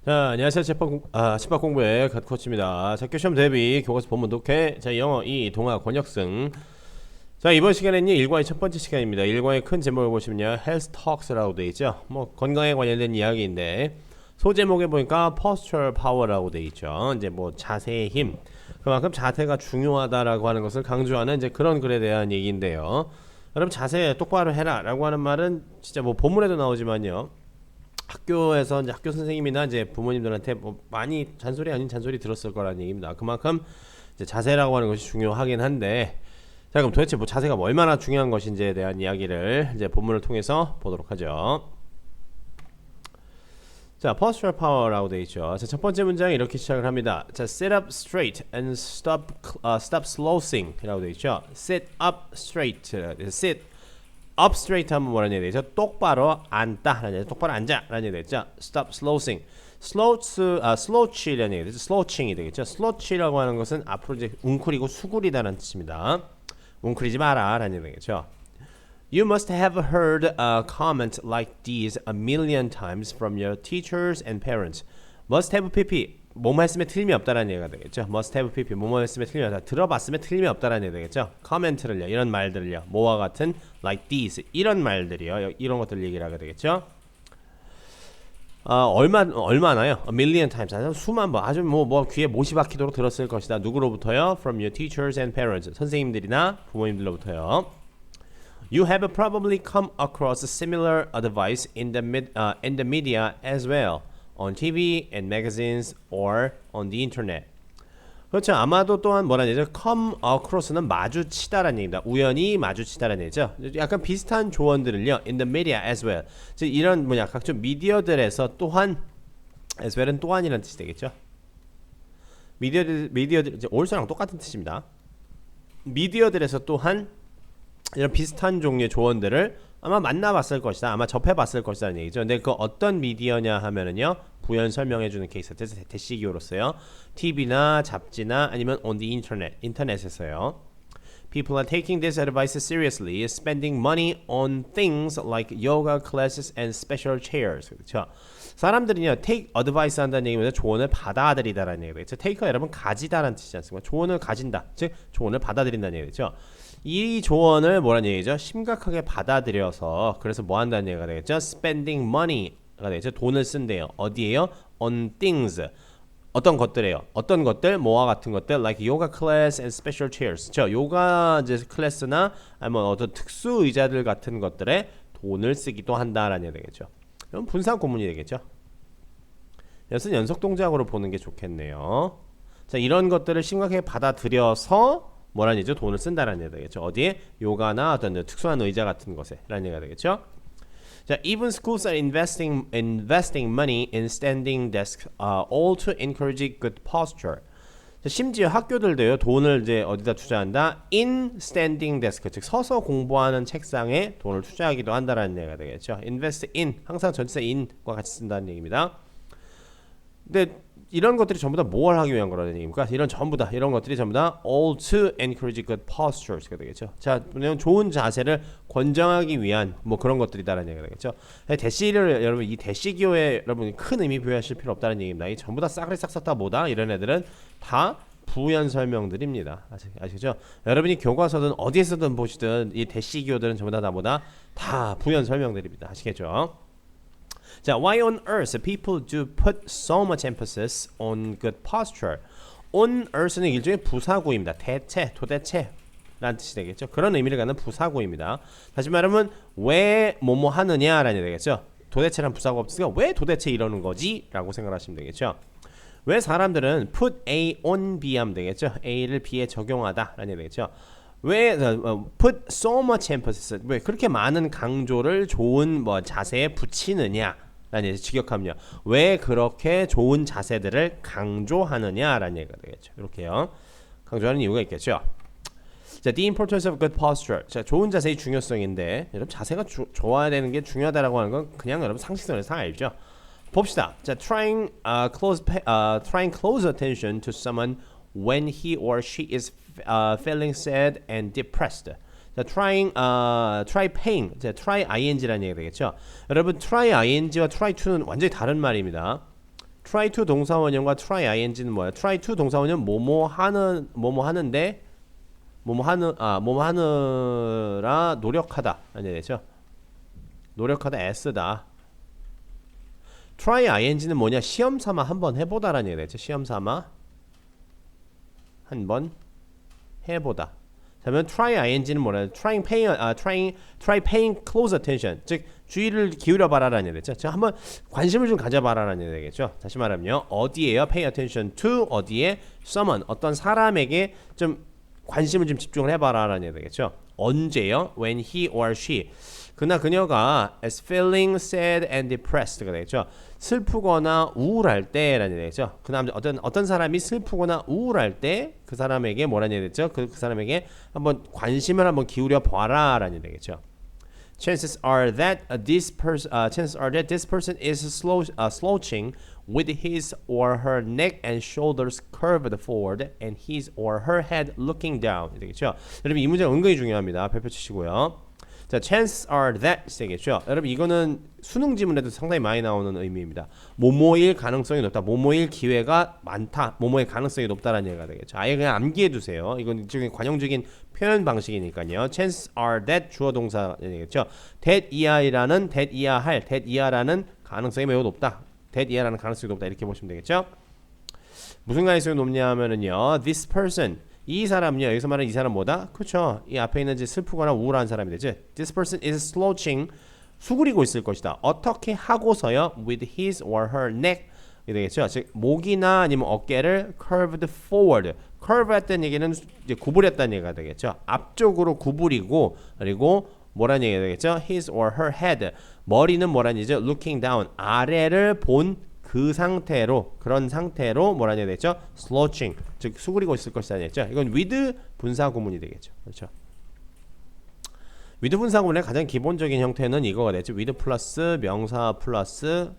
자, 안녕하세요. 집밥 공부의 갓코치입니다. 자, 교시험 대비 교과서 본문 독해. 자, 영어 2 동화 권역승. 자, 이번 시간에는요, 일과의 첫 번째 시간입니다. 일과의 큰 제목을 보시면요, Health Talks라고 되어 있죠. 뭐 건강에 관련된 이야기인데 소제목에 보니까 Postural Power라고 되어 있죠. 이제 뭐 자세의 힘. 그만큼 자세가 중요하다라고 하는 것을 강조하는 이제 그런 글에 대한 얘기인데요. 여러분 자세 똑바로 해라라고 하는 말은 진짜 뭐 본문에도 나오지만요. 학교에서 이제 학교 선생님이나 이제 부모님들한테 뭐 많이 잔소리 아닌 잔소리 들었을 거라는 얘기입니다. 그만큼 이제 자세라고 하는 것이 중요하긴 한데, 자 그럼 도대체 뭐 자세가 얼마나 중요한 것인지에 대한 이야기를 이제 본문을 통해서 보도록 하죠. 자, postural power라고 되어 있죠. 자, 첫 번째 문장 이렇게 시작을 합니다. 자, sit up straight and stop slouching이라고 되어 있죠. sit up straight, sit up straight 하면 뭐라는 얘기 되죠? 똑바로 앉다라는 얘기, 똑바로 앉아라는 얘기 되죠. stop slouching. slouch이라는 얘기 되죠. slouching이 되겠죠. slouch라고 하는 것은 앞으로 이제 웅크리고 수구리다라는 뜻입니다. 웅크리지 마라라는 얘기 되겠죠. You must have heard a comment like these a million times from your teachers and parents. Must have pp. 뭐뭐 했으면 틀림이 없다라는 얘기가 되겠죠. Must have pp. 뭐뭐 했으면 틀림이 없다. 들어봤으면 틀림이 없다라는 얘기가 되겠죠. Comment를요. 이런 말들을요. 뭐와 같은 like these. 이런 말들이요. 이런 것들 얘기를 하게 되겠죠. 얼마나요? A million times. 아주 수만 번. 아주 뭐 귀에 못이 박히도록 들었을 것이다. 누구로부터요? From your teachers and parents. 선생님들이나 부모님들로부터요. You have probably come across similar advice in the media as well, on TV and magazines or on the internet. 그렇죠. 아마도 또한 뭐라는 얘기죠? come across는 마주치다라는 얘기입니다. 우연히 마주치다라는 얘기죠. 약간 비슷한 조언들을요. in the media as well. 즉 이런 뭐냐 각종 미디어들에서 또한 as well은 또한이라는 뜻이 되겠죠. 미디어들 이제 also랑 똑같은 뜻입니다. 미디어들에서 또한 이런 비슷한 종류의 조언들을 아마 만나봤을 것이다. 아마 접해봤을 것이라는 얘기죠. 근데 그 어떤 미디어냐 하면은요. 부연 설명해주는 케이스. 대시기호로서요. TV나 잡지나 아니면 on the internet. 인터넷에서요. People are taking this advice seriously, spending money on things like yoga classes and special chairs. 그렇죠. 사람들이요, take advice 한다는 얘기보다 조언을 받아들이다라는 얘기죠. take가 여러분 가지다라는 뜻이지 않습니까? 조언을 가진다. 즉 조언을 받아들인다는 얘기죠. 이 조언을 뭐라는 얘기죠? 심각하게 받아들여서 그래서 뭐 한다는 얘기가 되겠죠? spending money가 되겠죠? 돈을 쓴대요. 어디에요? on things. 어떤 것들이에요? 어떤 것들? 뭐와 같은 것들? like yoga class and special chairs. 저 요가 이제 클래스나 아니면 어떤 특수 의자들 같은 것들에 돈을 쓰기도 한다라는 얘기 되겠죠. 그럼 분산 구문이 되겠죠. 이것은 연속 동작으로 보는 게 좋겠네요. 자, 이런 것들을 심각하게 받아들여서 뭐라는 얘기죠? 돈을 쓴다라는 얘기가 되겠죠. 어디에? 요가나 어떤 특수한 의자 같은 것에 라는 얘기가 되겠죠. 자, even schools are investing money in standing desks, all to encourage good posture. 자, 심지어 학교들도요 돈을 이제 어디다 투자한다? in standing desk, 즉 서서 공부하는 책상에 돈을 투자하기도 한다라는 얘기가 되겠죠. invest in 항상 전치사 in과 같이 쓴다는 얘기입니다. 근데 이런 것들이 전부 다 뭘 하기 위한 거라는 얘기입니까? 이런 것들이 전부 다 all to encourage good postures가 되겠죠. 자, 좋은 자세를 권장하기 위한 뭐 그런 것들이다라는 얘기가 되겠죠. 대시를 여러분 이 대시기호에 여러분 큰 의미 부여하실 필요 없다는 얘기입니다. 이 전부 다 싸그리 싹싹 다 뭐다? 이런 애들은 다 부연 설명들입니다. 아시죠? 여러분이 교과서든 어디에서든 보시든 이 대시기호들은 전부 다 뭐다? 다 부연 설명들입니다. 아시겠죠? 자, why on earth people do put so much emphasis on good posture? On earth는 일종의 부사구입니다. 대체, 도대체 라는 뜻이 되겠죠. 그런 의미를 갖는 부사구입니다. 다시 말하면 왜 뭐뭐 하느냐라는 얘기 되겠죠. 도대체란 부사가 없으니까 왜 도대체 이러는 거지? 라고 생각하시면 되겠죠. 왜 사람들은 put A on B 하면 되겠죠. A를 B에 적용하다 라는 얘기 되겠죠. 왜 put so much emphasis, 왜 그렇게 많은 강조를 좋은 뭐 자세에 붙이느냐 라는 얘기, 직역하면요. 왜 그렇게 좋은 자세들을 강조하느냐 라는 얘기가 되겠죠. 이렇게요. 강조하는 이유가 있겠죠. 자, the importance of good posture. 자, 좋은 자세의 중요성인데 여러분 자세가 좋아야 되는 게 중요하다라고 하는 건 그냥 여러분 상식선에서 알죠. 봅시다. 자, trying close attention to someone when he or she is feeling sad and depressed. 자, try paying. 자, try ing라는 얘기가 되겠죠. 여러분, try ing와 try to는 완전히 다른 말입니다. try to 동사원형과 try ing는 뭐야? try to 동사원형 뭐뭐 하는데 뭐뭐 하느라 노력하다 아니 되죠? 노력하다 애쓰다. try ing는 뭐냐? 시험 삼아 한번 해보다라는 얘기 되죠. 시험 삼아 한번 해보다. 그러면 try ing는 뭐냐? try paying close attention. 즉 주의를 기울여 봐라라는 얘기 되죠. 자, 한번 관심을 좀 가져봐라라는 얘기 되겠죠. 다시 말하면요. 어디에요? pay attention to 어디에? someone 어떤 사람에게 좀 관심을 좀 집중을 해봐라라는 얘기 되겠죠. 언제요? when he or she 그녀가 is feeling sad and depressed가 되겠죠. 슬프거나 우울할 때라는 얘기죠. 그 남자 어떤 사람이 슬프거나 우울할 때 그 사람에게 뭐라는 얘기죠? 그 사람에게 한번 관심을 한번 기울여 봐라라는 얘기죠. Chances are that this person is slouching with his or her neck and shoulders curved forward and his or her head looking down. 되겠죠. 여러분 이 문제 은근히 중요합니다. 발표 치시고요. 자, chances are that 되겠죠. 여러분 이거는 수능 지문에도 상당히 많이 나오는 의미입니다. 뭐뭐일 가능성이 높다. 뭐뭐일 기회가 많다. 뭐뭐일 가능성이 높다라는 얘기가 되겠죠. 아예 그냥 암기해 두세요. 이건 일종의 관용적인 표현 방식이니까요. chances are that 주어 동사 되겠죠. that 이하라는 that 이하라는 가능성이 매우 높다. that 이하라는 가능성이 높다. 이렇게 보시면 되겠죠. 무슨 가능성이 높냐 하면은요. this person 이 사람요. 여기서 말하는 이 사람 뭐다? 그렇죠. 이 앞에 있는 슬프거나 우울한 사람이 되지. This person is slouching. 수그리고 있을 것이다. 어떻게 하고서요? With his or her neck. 이 되겠죠. 즉 목이나 아니면 어깨를 curved forward. curve 했다는 얘기는 이제 구부렸다는 얘기가 되겠죠. 앞쪽으로 구부리고 그리고 뭐라는 얘기가 되겠죠? His or her head. 머리는 뭐라는 얘기죠? Looking down. 아래를 본 그 상태로 그런 상태로 뭐라냐 되겠죠? slouching 즉 수그리고 있을 것이다 되겠죠. 이건 with 분사 구문이 되겠죠. 그렇죠. with 분사 구문의 가장 기본적인 형태는 이거가 되죠. with 플러스 명사 플러스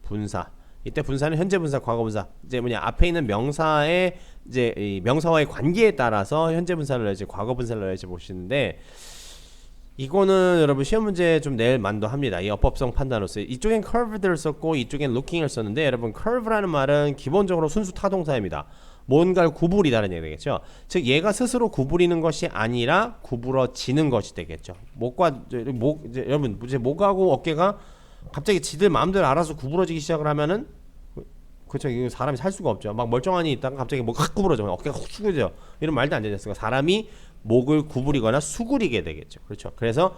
분사. 이때 분사는 현재 분사, 과거 분사. 이제 뭐냐 앞에 있는 명사의 이제 이 명사와의 관계에 따라서 현재 분사를 넣을지 과거 분사를 넣을지 보시는데. 이거는 여러분 시험 문제 좀 낼 만도 합니다. 이 어법성 판단으로서 이쪽엔 curved를 썼고 이쪽엔 looking을 썼는데 여러분 curve라는 말은 기본적으로 순수 타동사입니다. 뭔가를 구부리다는 얘기 되겠죠. 즉 얘가 스스로 구부리는 것이 아니라 구부러지는 것이 되겠죠. 이제 여러분 이제 목하고 어깨가 갑자기 지들 마음대로 알아서 구부러지기 시작을 하면은 그렇죠. 이거 사람이 살 수가 없죠. 막 멀쩡하니 있다가 갑자기 목 확 구부러져. 어깨가 훅 숙여져. 이런 말도 안 되지 않습니까? 사람이 목을 구부리거나 수그리게 되겠죠. 그렇죠. 그래서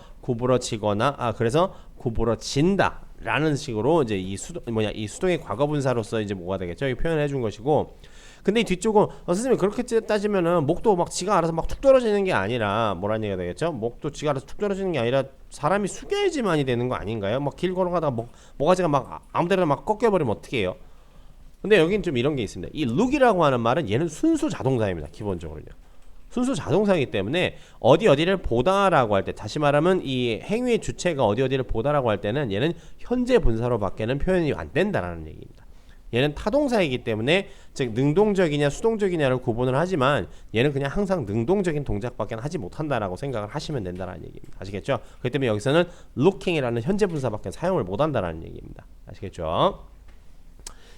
그래서 구부러진다라는 식으로 이제 이 수동의 과거 분사로서 이제 뭐가 되겠죠? 이 표현해 준 것이고. 근데 이 뒤쪽은 선생님 그렇게 따지면은 목도 막 지가 알아서 막 툭 떨어지는 게 아니라 뭐라는 얘기가 되겠죠? 목도 지가 알아서 툭 떨어지는 게 아니라 사람이 숙여야지만이 되는 거 아닌가요? 막 길 걸어가다가 모가지가 막 아무데나 막 꺾여버리면 어떻게 해요? 근데 여긴 좀 이런 게 있습니다. 이 look이라고 하는 말은 얘는 순수 자동사입니다. 기본적으로요. 순수 자동사이기 때문에 어디를 보다라고 할 때 다시 말하면 이 행위의 주체가 어디를 보다라고 할 때는 얘는 현재 분사로 밖에는 표현이 안 된다라는 얘기입니다. 얘는 타동사이기 때문에 즉 능동적이냐 수동적이냐를 구분을 하지만 얘는 그냥 항상 능동적인 동작밖에 하지 못한다라고 생각을 하시면 된다라는 얘기입니다. 아시겠죠? 그렇기 때문에 여기서는 looking이라는 현재 분사밖에 사용을 못한다라는 얘기입니다. 아시겠죠?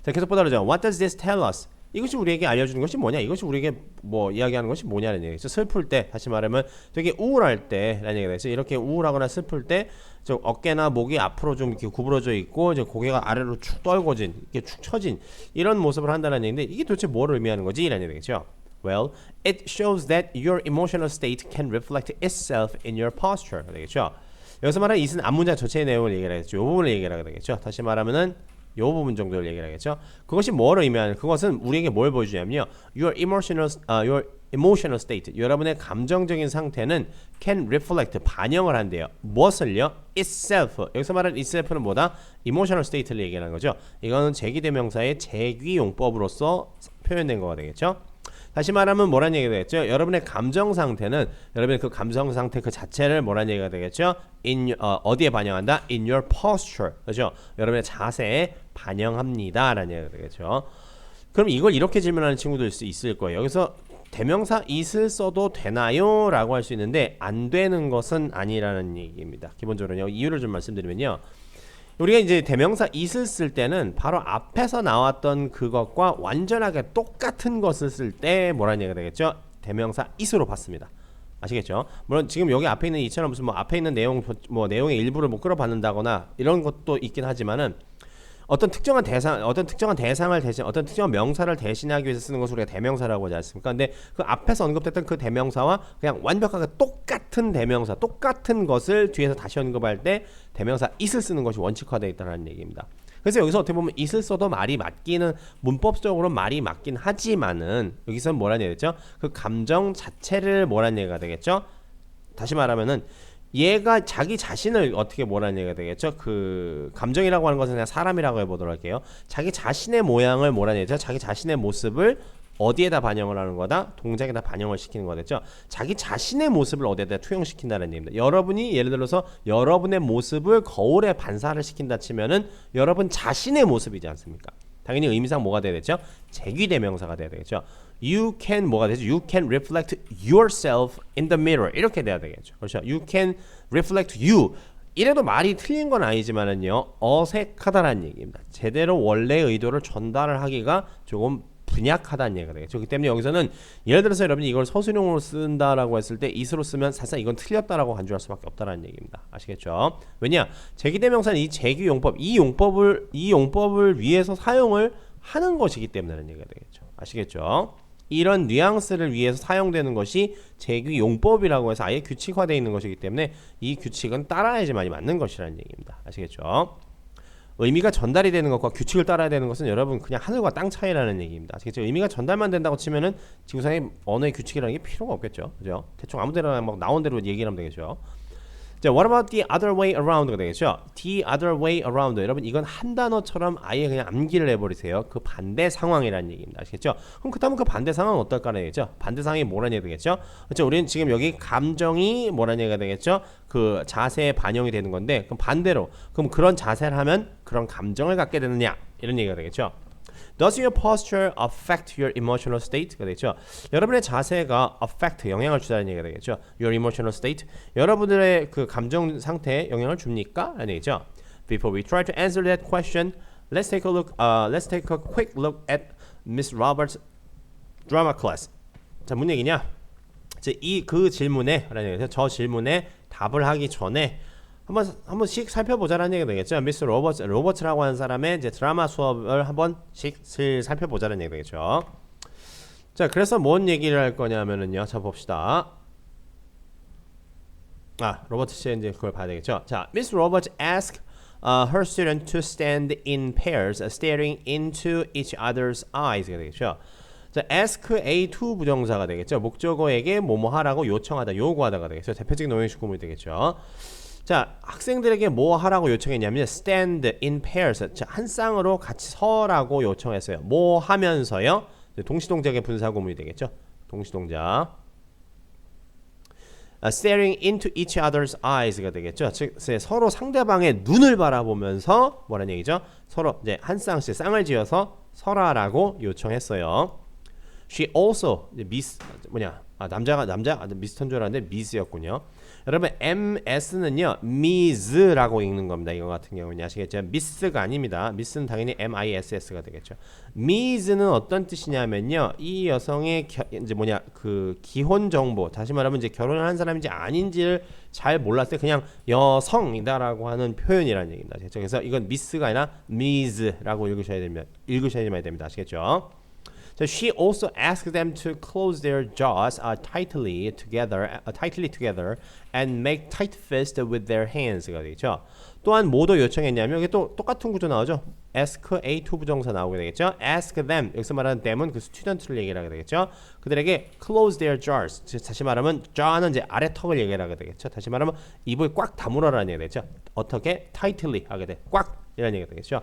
자, 계속 보다 그러죠. What does this tell us? 이것이 우리에게 알려주는 것이 뭐냐? 이것이 우리에게 뭐 이야기하는 것이 뭐냐는 얘기죠. 슬플 때, 다시 말하면 되게 우울할 때라는 얘기가 되죠. 이렇게 우울하거나 슬플 때 좀 어깨나 목이 앞으로 좀 이렇게 구부러져 있고 이제 고개가 아래로 축 떨궈진, 이렇게 축 처진 이런 모습을 한다는 얘기인데 이게 도대체 뭐를 의미하는 거지? 라는 얘기죠. Well, it shows that your emotional state can reflect itself in your posture. 되겠죠. 여기서 말하는 it은 앞문장 전체의 내용을 얘기하겠죠. 이 부분을 얘기하게 되겠죠. 다시 말하면은 이 부분 정도를 얘기를 하겠죠. 그것이 뭐를 의미하는? 그것은 우리에게 뭘 보여주냐면요. Your emotional state, 여러분의 감정적인 상태는 can reflect, 반영을 한대요. 무엇을요? itself. 여기서 말하는 itself는 뭐다? emotional state를 얘기하는 거죠. 이거는 제기대명사의 제기용법으로서 표현된 거가 되겠죠. 다시 말하면 뭐라는 얘기가 되겠죠? 여러분의 감정 상태는 여러분의 그 감정 상태 그 자체를 뭐라는 얘기가 되겠죠? 어디에 반영한다? In your posture. 그렇죠? 여러분의 자세에 반영합니다라는 얘기가 되겠죠. 그럼 이걸 이렇게 질문하는 친구들 있을 거예요. 여기서 대명사 it을 써도 되나요? 라고 할 수 있는데 안 되는 것은 아니라는 얘기입니다. 기본적으로요. 이유를 좀 말씀드리면요. 우리가 이제 대명사 it을 쓸 때는 바로 앞에서 나왔던 그것과 완전하게 똑같은 것을 쓸 때 뭐라는 얘기가 되겠죠? 대명사 it으로 받습니다. 아시겠죠? 물론 지금 여기 앞에 있는 이처럼 무슨 뭐 앞에 있는 내용 뭐 내용의 일부를 뭐 끌어받는다거나 이런 것도 있긴 하지만은 어떤 특정한 대상을 대신 어떤 특정한 명사를 대신하기 위해서 쓰는 것을 우리가 대명사라고 하지 않습니까? 근데 그 앞에서 언급됐던 그 대명사와 그냥 완벽하게 똑같은 대명사, 똑같은 것을 뒤에서 다시 언급할 때 대명사 it을 쓰는 것이 원칙화되어 있다는 얘기입니다. 그래서 여기서 어떻게 보면 it을 써도 말이 맞기는 문법적으로 말이 맞긴 하지만은 여기서는 뭐라는 얘기겠죠? 그 감정 자체를 뭐라는 얘기가 되겠죠? 다시 말하면은 얘가 자기 자신을 어떻게 뭐라는 얘기가 되겠죠? 그 감정이라고 하는 것은 그냥 사람이라고 해보도록 할게요. 자기 자신의 모양을 뭐라는 얘기죠? 자기 자신의 모습을 어디에다 반영을 하는 거다? 동작에다 반영을 시키는 거겠죠. 자기 자신의 모습을 어디에다 투영시킨다는 얘기입니다. 여러분이 예를 들어서 여러분의 모습을 거울에 반사를 시킨다 치면은 여러분 자신의 모습이지 않습니까? 당연히 의미상 뭐가 돼야 되죠? 제귀대명사가 돼야 되겠죠. You can 뭐가 되죠? You can reflect yourself in the mirror. 이렇게 돼야 되겠죠. 그렇죠? You can reflect you. 이래도 말이 틀린 건 아니지만은요. 어색하다라는 얘기입니다. 제대로 원래의 의도를 전달을 하기가 조금 분약하다는 얘기가 되겠죠. 그렇기 때문에 여기서는 예를 들어서 여러분이 이걸 서술형으로 쓴다라고 했을 때 it으로 쓰면 사실상 이건 틀렸다라고 간주할 수밖에 없다는 얘기입니다. 아시겠죠? 왜냐? 제기대명사는 이 제기용법, 이 용법을 위해서 사용을 하는 것이기 때문이라는 얘기가 되겠죠. 아시겠죠? 이런 뉘앙스를 위해서 사용되는 것이 제기용법이라고 해서 아예 규칙화되어 있는 것이기 때문에 이 규칙은 따라야지만이 맞는 것이라는 얘기입니다. 아시겠죠? 의미가 전달이 되는 것과 규칙을 따라야 되는 것은 여러분 그냥 하늘과 땅 차이라는 얘기입니다. 아시겠죠? 의미가 전달만 된다고 치면은 지구상에 언어의 규칙이라는 게 필요가 없겠죠. 그죠? 대충 아무데나 막 나온 대로 얘기를 하면 되겠죠. 자, what about the other way around가 되겠죠? The other way around. 여러분 이건 한 단어처럼 아예 그냥 암기를 해버리세요. 그 반대 상황이라는 얘기입니다. 아시겠죠? 그럼 그다음은 그 반대 상황은 어떨까라는 얘기죠? 반대 상황이 뭐라는 얘기가 되겠죠? 그렇죠? 우리는 지금 여기 감정이 뭐라는 얘기가 되겠죠? 그 자세에 반영이 되는 건데 그럼 반대로 그럼 그런 자세를 하면 그런 감정을 갖게 되느냐 이런 얘기가 되겠죠? Does your posture affect your emotional state가 되겠죠. 여러분의 자세가 affect 영향을 주다는 얘기가 되겠죠. Your emotional state 여러분들의 그 감정 상태에 영향을 줍니까? 라는 얘기죠. Before we try to answer that question, let's take a quick look at Miss Roberts' drama class. 자, 무슨 얘기냐? 그 질문에 라는 얘기죠. 저 질문에 답을 하기 전에 한번씩 살펴보자라는 얘기가 되겠죠. 미스 로버츠라고 하는 사람의 이제 드라마 수업을 한번씩 살펴보자라는 얘기가 되겠죠. 자, 그래서 뭔 얘기를 할 거냐면은요. 자, 봅시다. 로버트 씨 이제 그걸 봐야 되겠죠. 자, Miss Roberts asked her student to stand in pairs, staring into each other's eyes가 되겠죠. 자, ask A2 부정사가 되겠죠. 목적어에게 뭐뭐 하라고 요청하다, 요구하다가 되겠죠. 대표적인 노형식 구문이 되겠죠. 자, 학생들에게 뭐 하라고 요청했냐면 stand in pairs. 자, 한 쌍으로 같이 서라고 요청했어요. 뭐 하면서요? 동시동작의 분사구문이 되겠죠. 동시동작. staring into each other's eyes가 되겠죠. 즉 서로 상대방의 눈을 바라보면서 뭐라는 얘기죠? 서로 이제 한 쌍씩 쌍을 지어서 서라라고 요청했어요. She also 미스 남자 미스터인 줄 알았는데 미스였군요. 여러분 MS는요 미즈라고 읽는 겁니다. 이거 같은 경우는 아시겠죠? 미스가 아닙니다. 미스는 당연히 MISS가 되겠죠. 미즈는 어떤 뜻이냐면요, 이 여성의 이제 그 기혼 정보, 다시 말하면 이제 결혼을 한 사람인지 아닌지를 잘 몰랐을 때 그냥 여성이다라고 하는 표현이라는 얘기입니다. 그래서 이건 미스가 아니라 미즈라고 읽으셔야 됩니다. 아시겠죠? So she also asked them to close their jaws tightly together and make tight fists with their hands가 되겠죠. 또한 뭐도 요청했냐면 여기 또 똑같은 구조 나오죠. ask A2 부정사 나오게 되겠죠. ask them 여기서 말하는 them은 그 스튜던트를 얘기를 하게 되겠죠. 그들에게 close their jaws 다시 말하면 jaw는 이제 아래 턱을 얘기를 하게 되겠죠. 다시 말하면 입을 꽉 다물어라는 얘기가 되겠죠. 어떻게 tightly 하게 돼. 꽉 이라는 얘기가 되겠죠.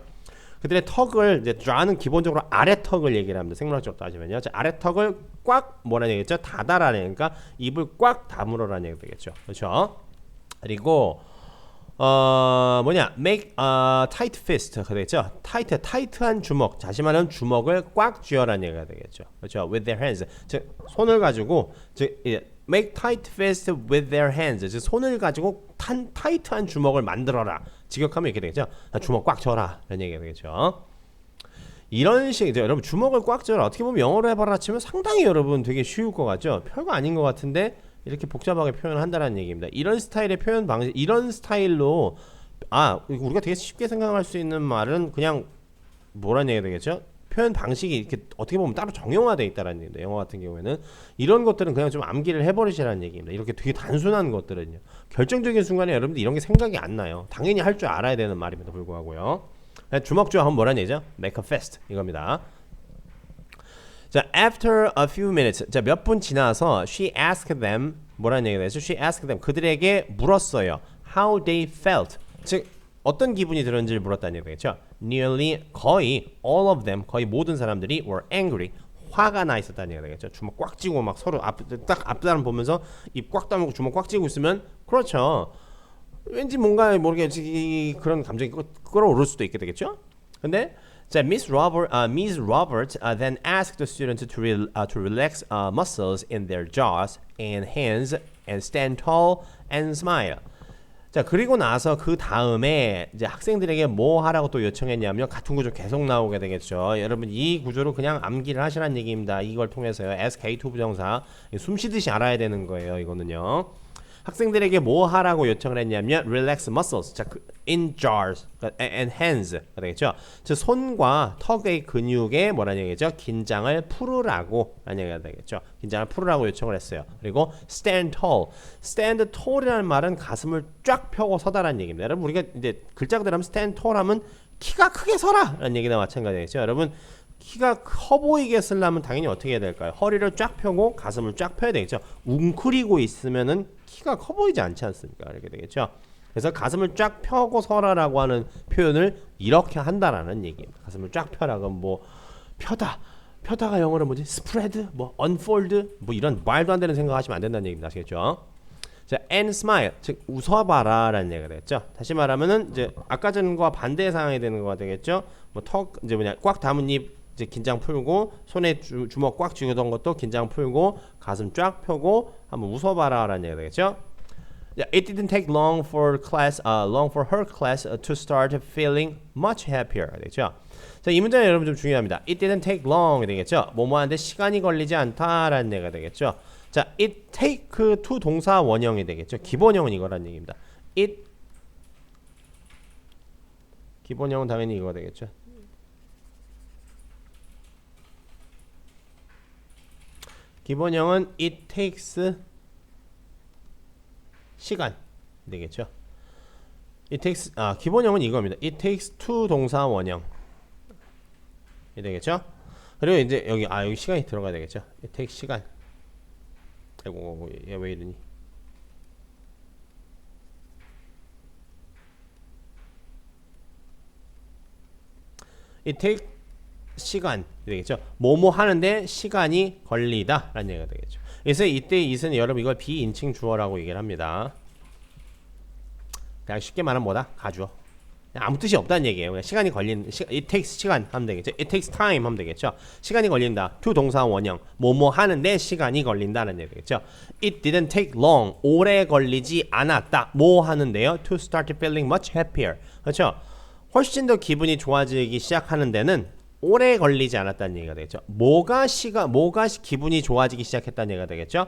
그들의 턱을 이제 jaw는 기본적으로 아래 턱을 얘기를 합니다. 생물학적으로 따지면요. 아래 턱을 꽉 뭐라는 얘기죠? 닫아라는 얘기니까 입을 꽉 다물어라는 얘기가 되겠죠. 그렇죠? 그리고 make tight fist가 되겠죠. 타이트한 주먹. 다시 말하면 주먹을 꽉 쥐어라는 얘기가 되겠죠. 그렇죠? With their hands. 즉 손을 가지고 make tight fist with their hands. 즉 손을 가지고 타이트한 주먹을 만들어라. 직역하면 이렇게 되겠죠. 주먹 꽉 쥐어라 이런 얘기가 되겠죠. 이런 식이죠. 여러분 주먹을 꽉 쥐어라 어떻게 보면 영어로 해봐라 치면 상당히 여러분 되게 쉬울 것 같죠. 별거 아닌 것 같은데 이렇게 복잡하게 표현한다는 얘기입니다. 이런 스타일의 표현 방식, 이런 스타일로 우리가 되게 쉽게 생각할 수 있는 말은 그냥 뭐란 얘기가 되겠죠? 표현 방식이 이렇게 어떻게 보면 따로 정형화되어 있다는 얘기입니다. 영어 같은 경우에는 이런 것들은 그냥 좀 암기를 해버리시라는 얘기입니다. 이렇게 되게 단순한 것들은요. 결정적인 순간에 여러분들 이런 게 생각이 안 나요. 당연히 할 줄 알아야 되는 말임에도 불구하고요. 주먹 쥐어 하면 뭐란 얘기죠? Make a fist 이겁니다. 자, after a few minutes, 자, 몇 분 지나서 she asked them 뭐라는 얘기가 되죠? She asked them 그들에게 물었어요. How they felt, 즉 어떤 기분이 들었는지를 물었다는 얘기겠죠. Nearly 거의 all of them 거의 모든 사람들이 were angry 화가 나 있었다는 얘기가 되겠죠. 주먹 꽉 쥐고 막 서로 앞 사람 보면서 입 꽉 다물고 주먹 꽉 쥐고 있으면 그렇죠. 왠지 뭔가 모르게 그런 감정이 끌어오를 수도 있게 되겠죠. 근데 자, Miss Robert then asked the students to relax muscles in their jaws and hands and stand tall and smile. 자, 그리고 나서 그 다음에 이제 학생들에게 뭐 하라고 또 요청했냐면 같은 구조 계속 나오게 되겠죠. 여러분 이 구조로 그냥 암기를 하시라는 얘기입니다. 이걸 통해서요. SK2 부정사 숨 쉬듯이 알아야 되는 거예요. 이거는요. 학생들에게 뭐 하라고 요청을 했냐면 relax muscles, 자, in jaws and hands가 되겠죠. 즉 손과 턱의 근육에 뭐라는 얘기죠? 긴장을 풀으라고 라는 얘기가 되겠죠. 긴장을 풀으라고 요청을 했어요. 그리고 stand tall이라는 말은 가슴을 쫙 펴고 서다라는 얘기입니다. 여러분 우리가 이제 글자 그대로 하면 stand tall 하면 키가 크게 서라 라는 얘기나 마찬가지겠죠. 여러분 키가 커 보이게 쓰려면 당연히 어떻게 해야 될까요? 허리를 쫙 펴고 가슴을 쫙 펴야 되겠죠. 웅크리고 있으면은 키가 커 보이지 않지 않습니까? 이렇게 되겠죠. 그래서 가슴을 쫙 펴고 서라라고 하는 표현을 이렇게 한다라는 얘기입니다. 가슴을 쫙 펴라고 뭐 펴다가 영어로 뭐지? spread, 뭐 unfold, 뭐 이런 말도 안 되는 생각하시면 안 된다는 얘기입니다. 아시겠죠? 자, and smile, 즉 웃어봐라라는 얘기가 되겠죠. 다시 말하면은 이제 아까 전과 반대 상황이 되는 거가 되겠죠. 뭐 턱 이제 뭐냐 꽉 담은 입 이제 긴장 풀고 손에 주먹 꽉 쥐던 것도 긴장 풀고 가슴 쫙 펴고 한번 웃어봐라라는 얘기가 되겠죠. It didn't take long for her class to start feeling much happier. 되겠죠. 자, 이 문제는 여러분 좀 중요합니다. It didn't take long 되겠죠. 뭐뭐 하는데 시간이 걸리지 않다라는 얘기가 되겠죠. 자, it take to 동사 원형이 되겠죠. 기본형은 이거라는 얘기입니다. 기본형은 당연히 이거가 되겠죠. 기본형은 it takes 시간 되겠죠. 기본형은 이겁니다. It takes to 동사 원형 이 되겠죠. 그리고 이제 여기 시간이 들어가야 되겠죠. It takes 시간. 아이고 얘 왜 이러니? It takes 시간 되겠죠. 뭐뭐 하는데 시간이 걸리다 라는 얘기가 되겠죠. 그래서 이때 it은 여러분 이걸 비인칭 주어라고 얘기를 합니다. 그냥 쉽게 말하면 뭐다? 가주어. 아무 뜻이 없다는 얘기예요. 그냥 시간이 걸린 it takes 시간 하면 되겠죠. it takes time 하면 되겠죠. 시간이 걸린다. to 동사 원형. 뭐뭐 하는데 시간이 걸린다는 얘기 되겠죠. It didn't take long. 오래 걸리지 않았다. 뭐 하는데요? To start feeling much happier. 그렇죠. 훨씬 더 기분이 좋아지기 시작하는 데는 오래 걸리지 않았다는 얘기가 되겠죠. 뭐가 기분이 좋아지기 시작했다는 얘기가 되겠죠.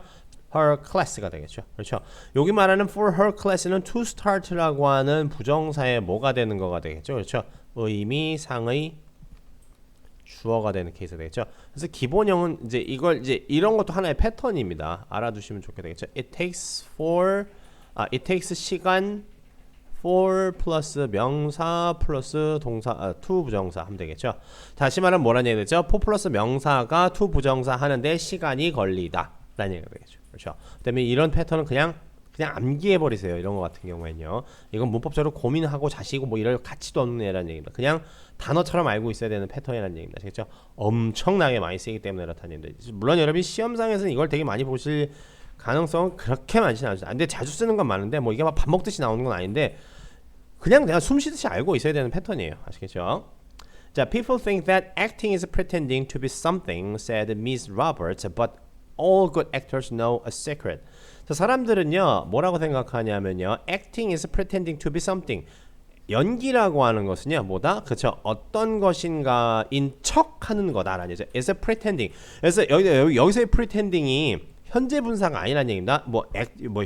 her class가 되겠죠. 그렇죠. 여기 말하는 for her class는 to start라고 하는 부정사의 뭐가 되는 거가 되겠죠. 그렇죠. 의미 상의 주어가 되는 케이스가 되겠죠. 그래서 기본형은 이제 이런 것도 하나의 패턴입니다. 알아두시면 좋게 되겠죠. It takes 시간 for 플러스 명사 플러스 동사 to 부정사 하면 되겠죠. 다시 말하면 뭐라는 얘기 되죠? for 플러스 명사가 to 부정사 하는데 시간이 걸리다 라는 얘기가 되겠죠. 그렇죠. 그다음에 이런 패턴은 그냥 암기해 버리세요. 이런 거 같은 경우에는요. 이건 문법적으로 고민하고 자시고 뭐 이럴 가치도 없는 애라는 얘기입니다. 그냥 단어처럼 알고 있어야 되는 패턴이라는 얘기입니다. 아시겠죠? 엄청나게 많이 쓰이기 때문에 그렇다는 얘기입니다. 물론 여러분이 시험상에서는 이걸 되게 많이 보실 가능성은 그렇게 많지는 않습니다. 근데 자주 쓰는 건 많은데 뭐 이게 막 밥 먹듯이 나오는 건 아닌데 그냥 내가 숨 쉬듯이 알고 있어야 되는 패턴이에요. 아시겠죠? 자, people think that acting is pretending to be something, said Miss Roberts, but all good actors know a secret. 자, 사람들은요, 뭐라고 생각하냐면요, acting is pretending to be something. 연기라고 하는 것은요, 뭐다? 그쵸? 어떤 것인가인 척 하는 거다라는 얘기죠. It's a pretending. 그래서 여기서의 pretending이 현재 분사가 아니라는 얘기입니다.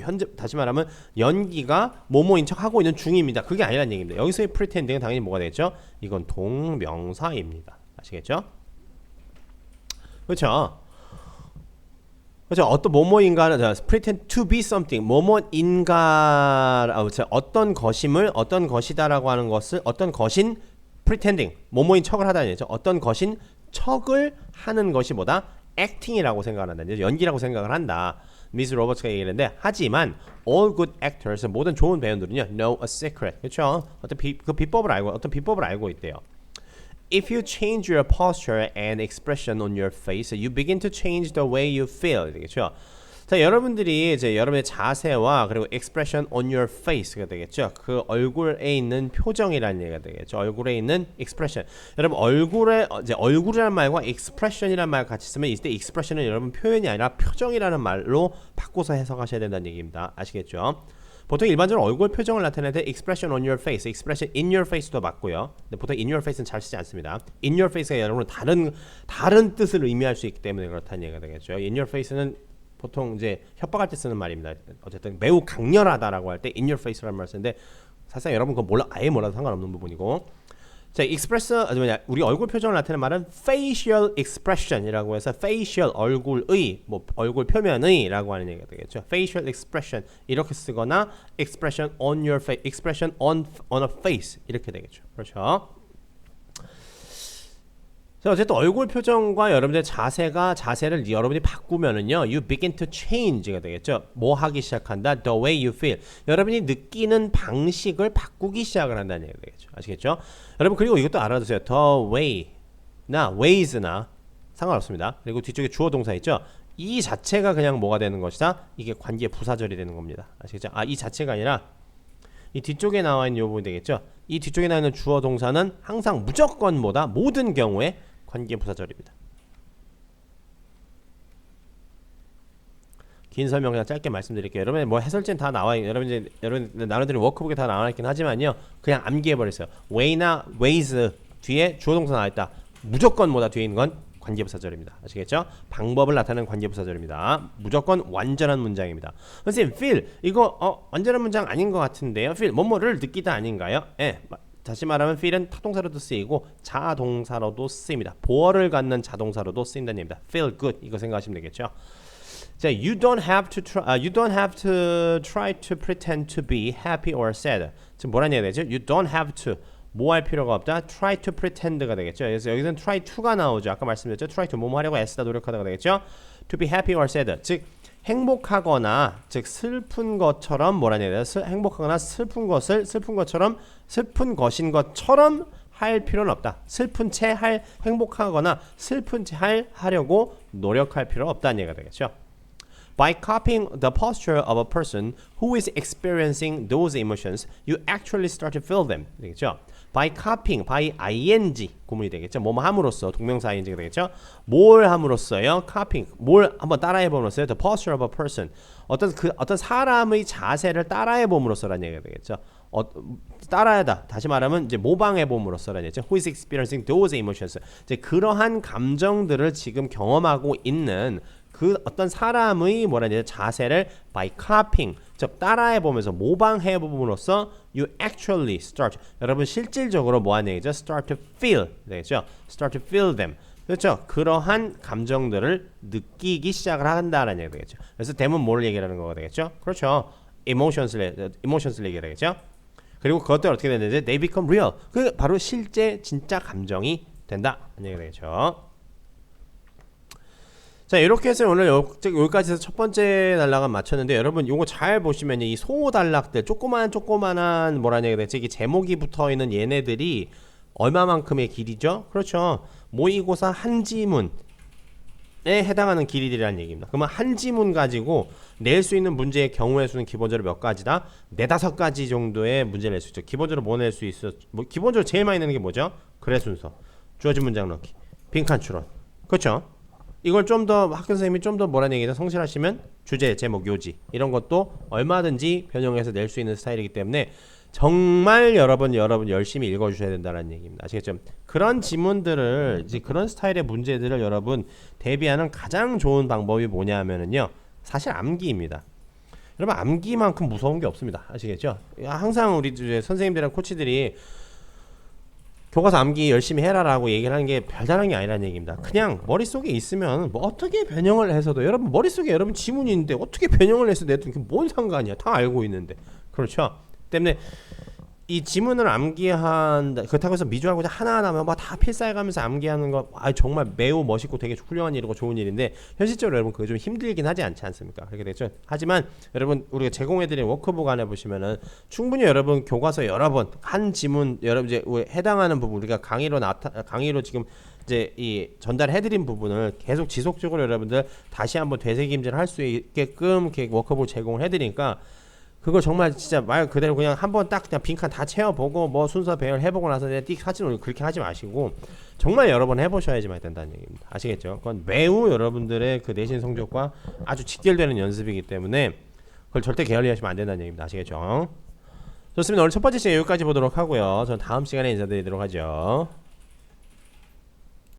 현재, 다시 말하면 연기가 뭐뭐인 척 하고 있는 중입니다. 그게 아니라는 얘기입니다. 여기서의 pretending은 당연히 뭐가 되겠죠? 이건 동명사입니다. 아시겠죠? 그렇죠? 그렇죠. 어떤 뭐뭐인가는 pretend to be something 뭐뭐인가 어떤 것임을 어떤 것이다라고 하는 것을 어떤 것인 pretending 뭐뭐인 척을 하다는 얘기죠. 어떤 것인 척을 하는 것이 뭐다? acting이라고 생각을 한다. 연기라고 생각을 한다. 미스 로버츠가 얘기했는데 하지만 all good actors 모든 좋은 배우들은요 know a secret. 그렇죠? 그 비법을 알고 어떤 비법을 알고 있대요. If you change your posture and expression on your face, you begin to change the way you feel. 되겠죠? 자, 여러분들이 이제 여러분의 자세와 그리고 expression on your face가 되겠죠. 그 얼굴에 있는 표정이라는 얘기가 되겠죠. 얼굴에 있는 expression. 여러분 얼굴이라는 말과 expression이라는 말 같이 쓰면 이때 expression은 여러분 표현이 아니라 표정이라는 말로 바꿔서 해석하셔야 된다는 얘기입니다. 아시겠죠? 보통 일반적으로 얼굴 표정을 나타낼 때 expression on your face, expression in your face도 맞고요. 근데 보통 in your face는 잘 쓰지 않습니다. in your face가 여러분 다른 뜻을 의미할 수 있기 때문에 그렇다는 얘기가 되겠죠. in your face는 보통 이제 협박할 때 쓰는 말입니다. 어쨌든 매우 강렬하다라고 할 때 in your face라는 말을 쓰는데 사실 여러분 그거 아예 몰라도 상관없는 부분이고. 자, 우리 얼굴 표정을 나타내는 말은 facial expression이라고 해서 facial 얼굴의 얼굴 표면의라고 하는 얘기가 되겠죠. facial expression 이렇게 쓰거나 expression on your face, expression on a face 이렇게 되겠죠. 그렇죠? 자, 어쨌든 얼굴 표정과 여러분들의 자세를 여러분이 바꾸면은요, you begin to change가 되겠죠. 뭐 하기 시작한다? The way you feel. 여러분이 느끼는 방식을 바꾸기 시작을 한다는 얘기가 되겠죠. 아시겠죠? 여러분 그리고 이것도 알아두세요. The way나 ways나 상관없습니다. 그리고 뒤쪽에 주어 동사 있죠. 이 자체가 그냥 뭐가 되는 것이다? 이게 관계 부사절이 되는 겁니다. 아시겠죠? 이 자체가 아니라 이 뒤쪽에 나와 있는 이 부분이 되겠죠. 이 뒤쪽에 나와 있는 주어 동사는 항상 무조건 모든 경우에 관계 부사절입니다. 긴 설명 그냥 짧게 말씀드릴게요. 여러분의 해설지는 다 나와 여러분 나눠드린 워크북에 다 나와 있긴 하지만요. 그냥 암기해 버렸어요. way나 ways 뒤에 주어 동사 나와 있다. 무조건 뒤에 있는 건 관계 부사절입니다. 아시겠죠? 방법을 나타내는 관계 부사절입니다. 무조건 완전한 문장입니다. 선생님, feel 이거 완전한 문장 아닌 것 같은데요. feel 뭐뭐를 느끼다 아닌가요? 예. 다시 말하면 feel은 타동사로도 쓰이고 자동사로도 쓰입니다. 보어를 갖는 자동사로도 쓰인다는 얘기입니다. feel good 이거 생각하시면 되겠죠. 자, you don't have to try to pretend to be happy or sad. 지금 뭐라는 얘기가 되죠? You don't have to 뭐 할 필요가 없다. try to pretend가 되겠죠. 그래서 여기서는 try to가 나오죠. 아까 말씀드렸죠. try to 뭐뭐 하려고 애쓰다 노력하다가 되겠죠. to be happy or sad. 즉 행복하거나 즉 슬픈 것처럼 뭐라는 얘기예요? 행복하거나 슬픈 것인 것처럼 할 필요는 없다. 슬픈 채 행복하거나 슬픈 채 하려고 노력할 필요는 없다는 얘기가 되겠죠. By copying the posture of a person who is experiencing those emotions, you actually start to feel them. 되겠죠? By copying, by ing 구문이 되겠죠. 뭐뭐 함으로써 동명사 ing가 되겠죠. 뭘 함으로써요? copying. 뭘 한번 따라해 봄으로써요. The posture of a person. 어떤 사람의 자세를 따라해 봄으로써라는 얘기가 되겠죠. 따라하다. 다시 말하면 이제 모방해 봄으로써라는 얘기죠. Who is experiencing those emotions. 이제 그러한 감정들을 지금 경험하고 있는 그 어떤 사람의 자세를 by copying, 즉 따라해 보면서 모방해 봄으로써 you actually start. 여러분 실질적으로 뭐 하는 얘기죠? start to feel. 되겠죠? start to feel them. 그렇죠? 그러한 감정들을 느끼기 시작을 한다라는 얘기가 되겠죠. 그래서 them 뭐를 얘기하는 거가 되겠죠? 그렇죠. emotions를 얘기를 하겠죠. 그리고 그것들 어떻게 되는지 they become real. 그 바로 실제 진짜 감정이 된다는 얘기가 되겠죠. 자, 이렇게 해서 오늘 여기까지 해서 첫 번째 단락은 마쳤는데 여러분 이거 잘 보시면 이 소호 단락들 조그만한 뭐라는 얘기가 되지? 이게 제목이 붙어있는 얘네들이 얼마만큼의 길이죠? 그렇죠. 모의고사 한 지문에 해당하는 길이라는 얘기입니다. 그러면 한 지문 가지고 낼 수 있는 문제의 경우의 수는 기본적으로 몇 가지다? 4-5가지 정도의 문제를 낼 수 있죠. 기본적으로 뭐 낼 수 있어? 기본적으로 제일 많이 내는 게 뭐죠? 글의 순서, 주어진 문장 넣기, 빈칸 추론. 그렇죠? 이걸 좀 더 학교 선생님이 좀 더 뭐라는 얘기죠? 성실하시면 주제, 제목, 요지 이런 것도 얼마든지 변형해서 낼 수 있는 스타일이기 때문에 정말 여러분 열심히 읽어주셔야 된다는 얘기입니다. 아시겠죠? 그런 지문들을 이제 그런 스타일의 문제들을 여러분 대비하는 가장 좋은 방법이 뭐냐면은요, 사실 암기입니다. 여러분 암기만큼 무서운 게 없습니다. 아시겠죠? 항상 우리 이제 선생님들이랑 코치들이 교과서 암기 열심히 해라라고 얘기를 하는 게 별다른 게 아니라는 얘기입니다. 그냥 머릿속에 있으면 뭐 어떻게 변형을 해서도 여러분 머릿속에 여러분 지문이 있는데 어떻게 변형을 해서 내도 뭔 상관이야. 다 알고 있는데. 그렇죠? 때문에 이 지문을 암기한다. 그렇다고 해서 미주알고자 하나하나 뭐 다 필사해가면서 암기하는 거 정말 매우 멋있고 되게 훌륭한 일이고 좋은 일인데 현실적으로 여러분 그게 좀 힘들긴 하지 않지 않습니까? 그렇게 되죠. 하지만 여러분 우리가 제공해드린 워크북 안에 보시면은 충분히 여러분 교과서 여러 번 한 지문 여러분 이제 해당하는 부분 우리가 강의로 지금 이제 이 전달해드린 부분을 계속 지속적으로 여러분들 다시 한번 되새김질 할 수 있게끔 이렇게 워크북 제공을 해드리니까. 그걸 정말 진짜 말 그대로 그냥 한번 딱 그냥 빈칸 다 채워보고 뭐 순서 배열해보고 나서 그냥 띡 사진 올리고 그렇게 하지 마시고 정말 여러 번 해보셔야지만 된다는 얘기입니다. 아시겠죠? 그건 매우 여러분들의 그 내신 성적과 아주 직결되는 연습이기 때문에 그걸 절대 게을리하시면 안 된다는 얘기입니다. 아시겠죠? 좋습니다. 오늘 첫 번째 시간 여기까지 보도록 하고요. 저는 다음 시간에 인사드리도록 하죠.